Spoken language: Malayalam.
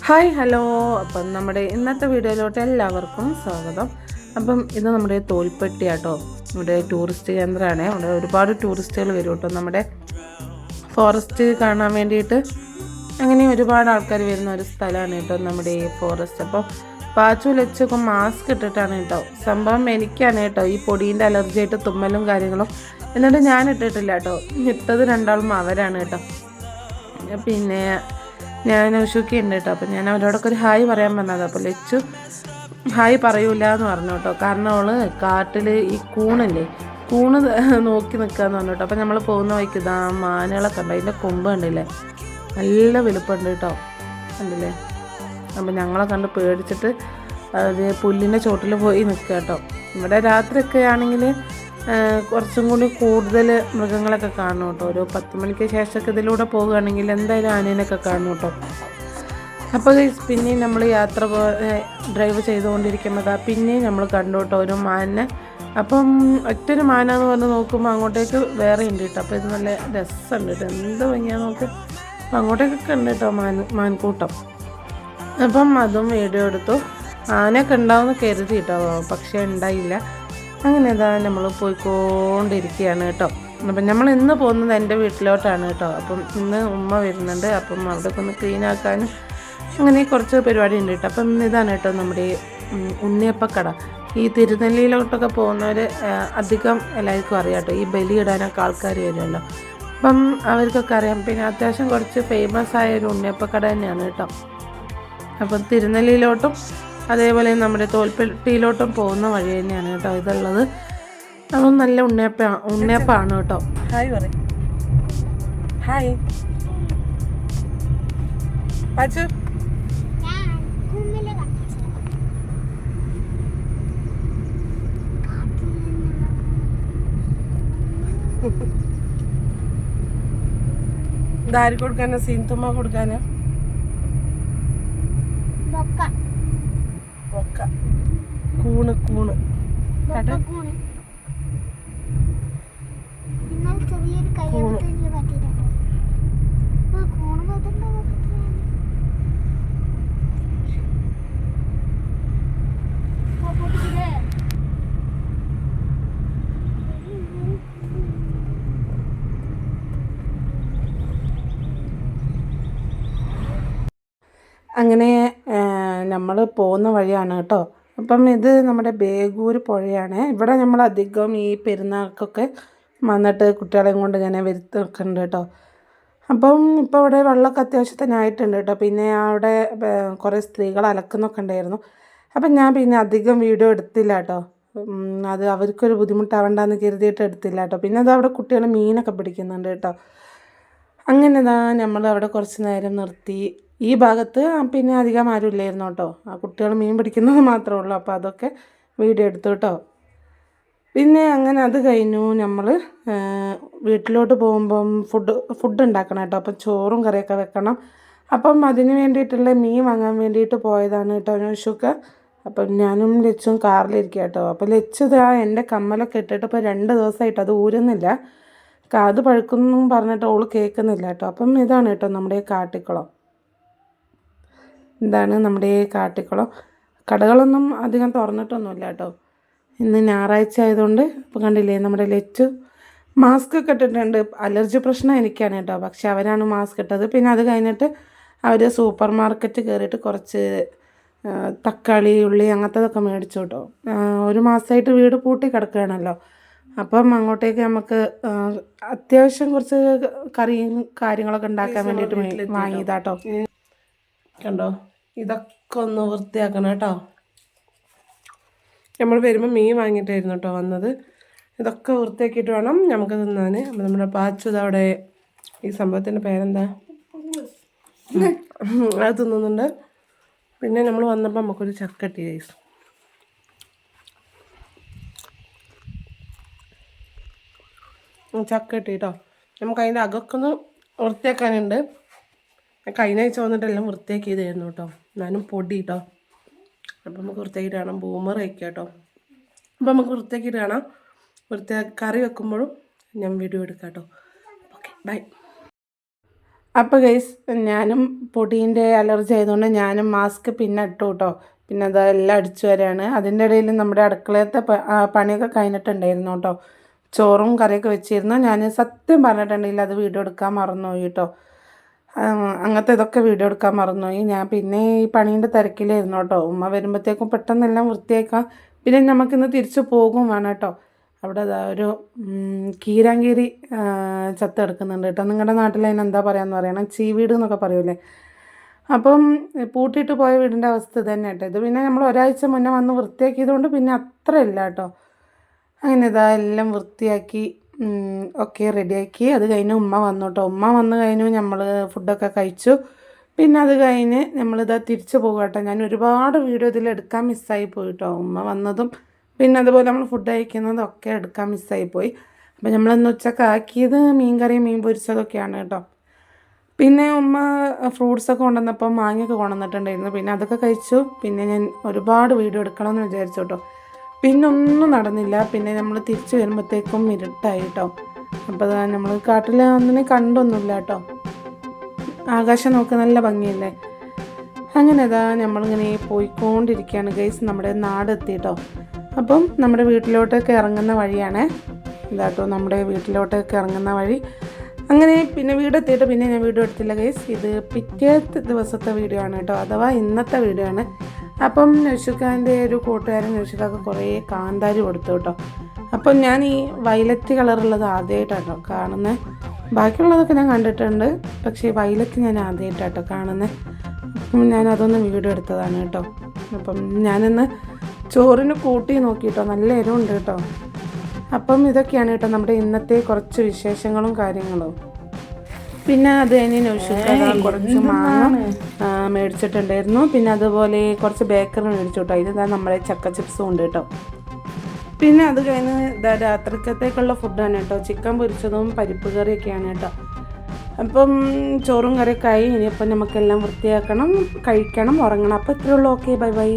Hi hello. അപ്പം നമ്മുടെ ഇന്നത്തെ വീഡിയോയിലോട്ട് എല്ലാവർക്കും സ്വാഗതം. അപ്പം ഇത് നമ്മുടെ തോൽപ്പെട്ടിയാട്ടോ. ഇവിടെ ടൂറിസ്റ്റ് കേന്ദ്രമാണ്. ഇവിടെ ഒരുപാട് ടൂറിസ്റ്റുകൾ വരും കേട്ടോ നമ്മുടെ ഫോറസ്റ്റ് കാണാൻ വേണ്ടിയിട്ട്. അങ്ങനെ ഒരുപാട് ആൾക്കാർ വരുന്ന ഒരു സ്ഥലമാണ് കേട്ടോ നമ്മുടെ ഈ ഫോറസ്റ്റ്. അപ്പോൾ പാച്ചു ലച്ചൊക്കെ മാസ്ക് ഇട്ടിട്ടാണ് കേട്ടോ. സംഭവം എനിക്കാണ് കേട്ടോ ഈ പൊടീൻ്റെ അലർജി ആയിട്ട് തുമ്മലും കാര്യങ്ങളും. എന്നിട്ട് ഞാൻ ഇട്ടിട്ടില്ല കേട്ടോ. ഇട്ടത് രണ്ടാളും അവരാണ് കേട്ടോ. പിന്നെ ഞാൻ ഉഷുക്കി ഉണ്ട് കേട്ടോ. അപ്പം ഞാൻ അവരോടൊക്കെ ഒരു ഹായ് പറയാൻ പറഞ്ഞത്. അപ്പോൾ ലച്ചു ഹായ് പറയൂല എന്ന് പറഞ്ഞു കേട്ടോ. കാരണം അവള് കാട്ടിൽ ഈ കൂണില്ലേ, കൂണ് നോക്കി നിൽക്കാന്ന് പറഞ്ഞു കേട്ടോ. അപ്പം നമ്മൾ പോകുന്ന വഴിക്ക് ഇതാ മാനുകളൊക്കെ ഉണ്ട്. അതിൻ്റെ കൊമ്പ് കണ്ടില്ലേ, നല്ല വലുപ്പമുണ്ട് കേട്ടോ, കണ്ടില്ലേ. അപ്പം ഞങ്ങളെ കണ്ട് പേടിച്ചിട്ട് അത് പുല്ലിൻ്റെ ചോട്ടിൽ പോയി നിൽക്കുക കേട്ടോ. ഇവിടെ രാത്രിയൊക്കെ ആണെങ്കിൽ കുറച്ചും കൂടി കൂടുതൽ മൃഗങ്ങളൊക്കെ കാണും കേട്ടോ. ഒരു 10 മണിക്ക് ശേഷമൊക്കെ ഇതിലൂടെ പോകുകയാണെങ്കിൽ എന്തായാലും ആനേനൊക്കെ കാണും കേട്ടോ. അപ്പോൾ പിന്നെയും നമ്മൾ ഡ്രൈവ് ചെയ്തുകൊണ്ടിരിക്കുമ്പോൾ പിന്നെയും നമ്മൾ കണ്ടു കേട്ടോ ഒരു മാനിനെ. അപ്പം ഒറ്റൊരു മാനാന്ന് പറഞ്ഞ് നോക്കുമ്പോൾ അങ്ങോട്ടേക്ക് വേറെ ഉണ്ട് കേട്ടോ. അപ്പോൾ ഇത് നല്ല രസമുണ്ട് കേട്ടോ, എന്ത് ഭംഗിയാന്ന് നോക്ക്. അപ്പം അങ്ങോട്ടേക്കൊക്കെ ഉണ്ട് കേട്ടോ മാൻകൂട്ടം. അപ്പം അതും വീഡിയോ എടുത്തു. ആനയൊക്കെ ഉണ്ടാവുമെന്ന് കരുതി കേട്ടോ, പക്ഷേ ഉണ്ടായില്ല. അങ്ങനെ ഇതാ നമ്മൾ പോയിക്കൊണ്ടിരിക്കുകയാണ് കേട്ടോ. അപ്പം നമ്മൾ ഇന്ന് പോകുന്നത് എൻ്റെ വീട്ടിലോട്ടാണ് കേട്ടോ. അപ്പം ഇന്ന് ഉമ്മ വരുന്നുണ്ട്. അപ്പം അവിടെയൊക്കെ ഒന്ന് ക്ലീൻ ആക്കാനും അങ്ങനെ കുറച്ച് പരിപാടി ഉണ്ട് കേട്ടോ. അപ്പം ഇതാണ് കേട്ടോ നമ്മുടെ ഉണ്ണിയപ്പക്കട. ഈ തിരുനെല്ലിയിലോട്ടൊക്കെ പോകുന്നവർ അധികം എല്ലാവർക്കും അറിയാം കേട്ടോ. ഈ ബലി ഇടാനൊക്കെ ആൾക്കാർ വരുമല്ലോ. അപ്പം അവർക്കൊക്കെ അറിയാം. പിന്നെ അത്യാവശ്യം കുറച്ച് ഫേമസ് ആയ ഒരു ഉണ്ണിയപ്പക്കട തന്നെയാണ് കേട്ടോ. അപ്പം തിരുനെല്ലിയിലോട്ടും അതേപോലെ നമ്മുടെ തോൽപ്പെട്ടിയിലോട്ടും പോകുന്ന വഴി തന്നെയാണ് കേട്ടോ ഇതുള്ളത്. അതും നല്ല ഉണ്ണിയപ്പാണ് കേട്ടോ. ഹായ് പറ. ഹായ് പാച്ചു. ഇതാര് കൊടുക്കാനാ? സീൻതുമ്മ കൊടുക്കാനാ? കൂണ് കൂണ് അങ്ങനെ നമ്മൾ പോകുന്ന വഴിയാണ് കേട്ടോ. അപ്പം ഇത് നമ്മുടെ ബേഗൂർ പുഴയാണ്. ഇവിടെ നമ്മൾ അധികം ഈ പെരുന്നാൾക്കൊക്കെ വന്നിട്ട് കുട്ടികളെയും കൊണ്ട് ഇങ്ങനെ വരുത്തുന്നുണ്ട് കേട്ടോ. അപ്പം ഇപ്പോൾ ഇവിടെ വെള്ളമൊക്കെ അത്യാവശ്യത്തിനായിട്ടുണ്ട് കേട്ടോ. പിന്നെ അവിടെ കുറേ സ്ത്രീകൾ അലക്കുന്നൊക്കെ ഉണ്ടായിരുന്നു. അപ്പം ഞാൻ പിന്നെ അധികം വീഡിയോ എടുത്തില്ല കേട്ടോ. അത് അവർക്കൊരു ബുദ്ധിമുട്ടാവണ്ടെന്ന് കരുതിയിട്ട് എടുത്തില്ല കേട്ടോ. പിന്നെ അത് അവിടെ കുട്ടികൾ മീനൊക്കെ പിടിക്കുന്നുണ്ട് കേട്ടോ. അങ്ങനെ നമ്മൾ അവിടെ കുറച്ച് നേരം നിർത്തി. ഈ ഭാഗത്ത് പിന്നെ അധികം ആരും ഇല്ലായിരുന്നു കേട്ടോ. ആ കുട്ടികൾ മീൻ പിടിക്കുന്നത് മാത്രമേ ഉള്ളൂ. അപ്പോൾ അതൊക്കെ വീഡിയോ എടുത്തു കേട്ടോ. പിന്നെ അങ്ങനെ അത് കഴിഞ്ഞു. നമ്മൾ വീട്ടിലോട്ട് പോകുമ്പം ഫുഡ് ഉണ്ടാക്കണം കേട്ടോ. അപ്പം ചോറും കറിയൊക്കെ വെക്കണം. അപ്പം അതിന് വേണ്ടിയിട്ടുള്ള മീൻ വാങ്ങാൻ വേണ്ടിയിട്ട് പോയതാണ് കേട്ടോ നൗഷുക്ക. അപ്പം ഞാനും ലച്ചും കാറിലിരിക്കുക കേട്ടോ. അപ്പോൾ ലച്ചു എൻ്റെ കമ്മലൊക്കെ ഇട്ടിട്ട് ഇപ്പോൾ 2 ദിവസമായിട്ട് അത് ഊരുന്നില്ല. കാത് പഴുക്കുന്നും പറഞ്ഞിട്ട് ഓൾ കേൾക്കുന്നില്ല കേട്ടോ. അപ്പം ഇതാണ് കേട്ടോ നമ്മുടെ കാട്ടിക്കുളം. ഇതാണ് നമ്മുടെ കാട്ടിക്കുളം. കടകളൊന്നും അധികം തുറന്നിട്ടൊന്നുമില്ല കേട്ടോ. ഇന്ന് ഞായറാഴ്ച ആയതുകൊണ്ട് ഇപ്പോൾ കണ്ടില്ലേ നമ്മുടെ ലച്ചു മാസ്ക് ഒക്കെ ഇട്ടിട്ടുണ്ട്. അലർജി പ്രശ്നം എനിക്കാണ് കേട്ടോ, പക്ഷെ അവരാണ് മാസ്ക് ഇട്ടത്. പിന്നെ അത് കഴിഞ്ഞിട്ട് അവർ സൂപ്പർ മാർക്കറ്റ് കയറിയിട്ട് കുറച്ച് തക്കാളി ഉള്ളി അങ്ങനത്തതൊക്കെ മേടിച്ചു കേട്ടോ. 1 മാസമായിട്ട് വീട് പൂട്ടി കിടക്കുകയാണല്ലോ. അപ്പം അങ്ങോട്ടേക്ക് നമുക്ക് അത്യാവശ്യം കുറച്ച് കറിയും കാര്യങ്ങളൊക്കെ ഉണ്ടാക്കാൻ വേണ്ടിയിട്ട് വാങ്ങിയതാട്ടോ. കണ്ടോ, ഇതൊക്കെ ഒന്ന് വൃത്തിയാക്കണം കേട്ടോ. നമ്മൾ വരുമ്പോൾ മീൻ വാങ്ങിയിട്ടായിരുന്നു കേട്ടോ വന്നത്. ഇതൊക്കെ വൃത്തിയാക്കിയിട്ട് വേണം നമുക്ക് തിന്നാൻ. അപ്പം നമ്മുടെ പാച്ചു അവിടെ ഈ സംഭവത്തിൻ്റെ പേരെന്താ അത് തിന്നുന്നുണ്ട്. പിന്നെ നമ്മൾ വന്നപ്പോൾ നമുക്കൊരു ചക്ക കിട്ടി ഗൈസ്. ചക്ക കിട്ടി കേട്ടോ. നമുക്ക് അതിൻ്റെ അകമൊക്കെ ഒന്ന് വൃത്തിയാക്കാനുണ്ട്. കഴിഞ്ഞ ആഴ്ച വന്നിട്ടെല്ലാം വൃത്തിയാക്കിയതായിരുന്നു കേട്ടോ. ഞാനും പൊടി കേട്ടോ. അപ്പം നമുക്ക് വൃത്തിയാക്കിയിട്ട് കാണാം. ബൂമർ വയ്ക്കുക കേട്ടോ. അപ്പം നമുക്ക് വൃത്തിയാക്കിയിട്ട് കാണാം. കറി വെക്കുമ്പോഴും ഞാൻ വീഡിയോ എടുക്കാം കേട്ടോ. Okay bye. അപ്പോൾ ഗൈസ് ഞാനും പൊടീൻ്റെ അലർജി ആയതുകൊണ്ട് ഞാനും മാസ്ക് പിന്നെ ഇട്ടു കേട്ടോ. പിന്നെ അതെല്ലാം അടിച്ചു വരാണ്. അതിൻ്റെ ഇടയിൽ നമ്മുടെ അടുക്കളയത്തെ പണിയൊക്കെ കഴിഞ്ഞിട്ടുണ്ടായിരുന്നു കേട്ടോ. ചോറും കറിയൊക്കെ വെച്ചിരുന്നു. ഞാൻ സത്യം പറഞ്ഞിട്ടുണ്ടെങ്കിൽ അത് വീഡിയോ എടുക്കാൻ മറന്നുപോയി കേട്ടോ. അങ്ങനത്തെ ഇതൊക്കെ വീഡിയോ എടുക്കാൻ മറന്നുപോയി. ഞാൻ പിന്നെ ഈ പണീൻ്റെ തിരക്കിലായിരുന്നു കേട്ടോ. ഉമ്മ വരുമ്പോഴത്തേക്കും പെട്ടെന്നെല്ലാം വൃത്തിയാക്കാം. പിന്നെ നമുക്കിന്ന് തിരിച്ചു പോകും വേണം കേട്ടോ. അവിടെ ഒരു കീരാങ്കീരി ചത്തെടുക്കുന്നുണ്ട് കേട്ടോ. നിങ്ങളുടെ നാട്ടിൽ അതിന് എന്താ പറയാന്ന് പറയണം, ചീവീട് എന്നൊക്കെ പറയൂലേ. അപ്പം പൂട്ടിയിട്ട് പോയ വീടിൻ്റെ അവസ്ഥ തന്നെ കേട്ടോ. ഇത് പിന്നെ നമ്മൾ ഒരാഴ്ച മുന്നേ വന്ന് വൃത്തിയാക്കിയതുകൊണ്ട് പിന്നെ അത്ര ഇല്ല കേട്ടോ. അങ്ങനെ എല്ലാം വൃത്തിയാക്കി ഒക്കെ റെഡിയാക്കി. അത് കഴിഞ്ഞ് ഉമ്മ വന്നു കേട്ടോ. ഉമ്മ വന്നു കഴിഞ്ഞു നമ്മൾ ഫുഡൊക്കെ കഴിച്ചു. പിന്നെ അത് കഴിഞ്ഞ് നമ്മളിതാ തിരിച്ചു പോകുക കേട്ടോ. ഞാൻ ഒരുപാട് വീഡിയോ ഇതിൽ എടുക്കാൻ മിസ്സായി പോയി കേട്ടോ. ഉമ്മ വന്നതും പിന്നെ അതുപോലെ നമ്മൾ ഫുഡ് കഴിക്കുന്നതും ഒക്കെ എടുക്കാൻ മിസ്സായിപ്പോയി. അപ്പോൾ നമ്മളിന്ന് ഉച്ചക്ക് ആക്കിയത് മീൻ കറിയും മീൻ പൊരിച്ചതൊക്കെയാണ് കേട്ടോ. പിന്നെ ഉമ്മ ഫ്രൂട്ട്സൊക്കെ കൊണ്ടുവന്നപ്പോൾ മാങ്ങയൊക്കെ കൊണ്ടുവന്നിട്ടുണ്ടായിരുന്നു. പിന്നെ അതൊക്കെ കഴിച്ചു. പിന്നെ ഞാൻ ഒരുപാട് വീഡിയോ എടുക്കണമെന്ന് വിചാരിച്ചു കേട്ടോ. പിന്നെ ഒന്നും നടന്നില്ല. പിന്നെ നമ്മൾ തിരിച്ചു വരുമ്പോഴത്തേക്കും ഇരുട്ടായി കേട്ടോ. അപ്പോൾ നമ്മൾ കാട്ടിൽ ഒന്നിനെ കണ്ടൊന്നുമില്ല കേട്ടോ. ആകാശം നോക്ക് നല്ല ഭംഗിയല്ലേ. അങ്ങനെ നമ്മളിങ്ങനെ പോയിക്കൊണ്ടിരിക്കുകയാണ് ഗൈസ്. നമ്മുടെ നാടെത്തി കേട്ടോ. അപ്പം നമ്മുടെ വീട്ടിലോട്ടൊക്കെ ഇറങ്ങുന്ന വഴിയാണ് ഇതാട്ടോ, നമ്മുടെ വീട്ടിലോട്ടൊക്കെ ഇറങ്ങുന്ന വഴി. അങ്ങനെ പിന്നെ വീടെത്തിയിട്ട് പിന്നെ ഞാൻ വീഡിയോ എടുത്തില്ല ഗൈസ്. ഇത് പിറ്റേത്തെ ദിവസത്തെ വീഡിയോ ആണ് കേട്ടോ, അഥവാ ഇന്നത്തെ വീഡിയോ ആണ്. അപ്പം നൗഷിഖാൻ്റെ ഒരു കൂട്ടുകാരൻ നൗഷിഖക്ക് കുറേ കാന്താരി കൊടുത്തു കേട്ടോ. അപ്പം ഞാൻ ഈ വയലറ്റ് കളറുള്ളത് ആദ്യമായിട്ടാട്ടോ കാണുന്നത്. ബാക്കിയുള്ളതൊക്കെ ഞാൻ കണ്ടിട്ടുണ്ട്, പക്ഷേ വയലറ്റ് ഞാൻ ആദ്യമായിട്ടാട്ടോ കാണുന്നത്. അപ്പം ഞാനതൊന്ന് വീഡിയോ എടുത്തതാണ് കേട്ടോ. അപ്പം ഞാനിന്ന് ചോറിന് കൂട്ടി നോക്കിയിട്ടോ, നല്ല എരിവുണ്ട് കേട്ടോ. അപ്പം ഇതൊക്കെയാണ് കേട്ടോ നമ്മുടെ ഇന്നത്തെ കുറച്ച് വിശേഷങ്ങളും കാര്യങ്ങളും. പിന്നെ അത് കഴിഞ്ഞ് നൗഷിഖ കുറച്ച് മാങ്ങ മേടിച്ചിട്ടുണ്ടായിരുന്നു. പിന്നെ അതുപോലെ കുറച്ച് ബേക്കറി മേടിച്ചു കേട്ടോ. ഇത് നമ്മുടെ ചക്ക ചിപ്സും ഉണ്ട് കേട്ടോ. പിന്നെ അത് കഴിഞ്ഞ് രാത്രിക്കത്തേക്കുള്ള ഫുഡാണ് കേട്ടോ. ചിക്കൻ പൊരിച്ചതും പരിപ്പ് കറിയൊക്കെയാണ് കേട്ടോ. അപ്പം ചോറും കറിയൊക്കെ ആയി. ഇനിയിപ്പം നമുക്കെല്ലാം വൃത്തിയാക്കണം, കഴിക്കണം, ഉറങ്ങണം. അപ്പോൾ ഇത്രയേ ഉള്ളൂ. Okay, bye bye.